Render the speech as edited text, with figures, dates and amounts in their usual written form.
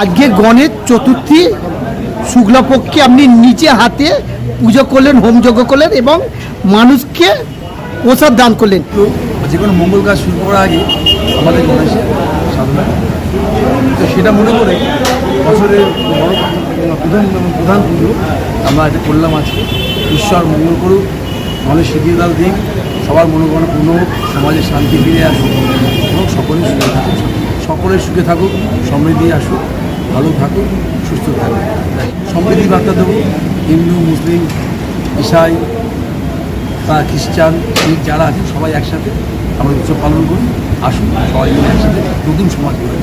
আজকে গণেশ চতুর্থী শুক্লপক্ষে আপনি নিচে হাতে পুজো করলেন, হোমযজ্ঞ করলেন এবং মানুষকে প্রসাদ দান করলেন। তো যে কোনো মঙ্গল কাজ শুরু করার আগে আমাদের গণেশের সাধনা, তো সেটা মনে করে বছরের বড় প্রধান পুজো আমরা এটা করলাম আজকে। ঈশ্বর মঙ্গল করুক, গণেশ শিখিয়ে দাল দিক, সবার মনোকামনা পূর্ণ হোক, সমাজে শান্তি ফিরে আসুক এবং সকলের সুখে থাকুক, সকলের সুখে থাকুক, সমৃদ্ধি আসুক, ভালো থাকুক, সুস্থ থাকুক। সমৃদ্ধির বার্তা দেবো হিন্দু, মুসলিম, ইসাই, তা খ্রিস্টান, শিখ যারা আছে সবাই একসাথে আমরা উৎসব পালন করি। আসুন সবাই মিলে একসাথে নতুন সমাজ গড়ে।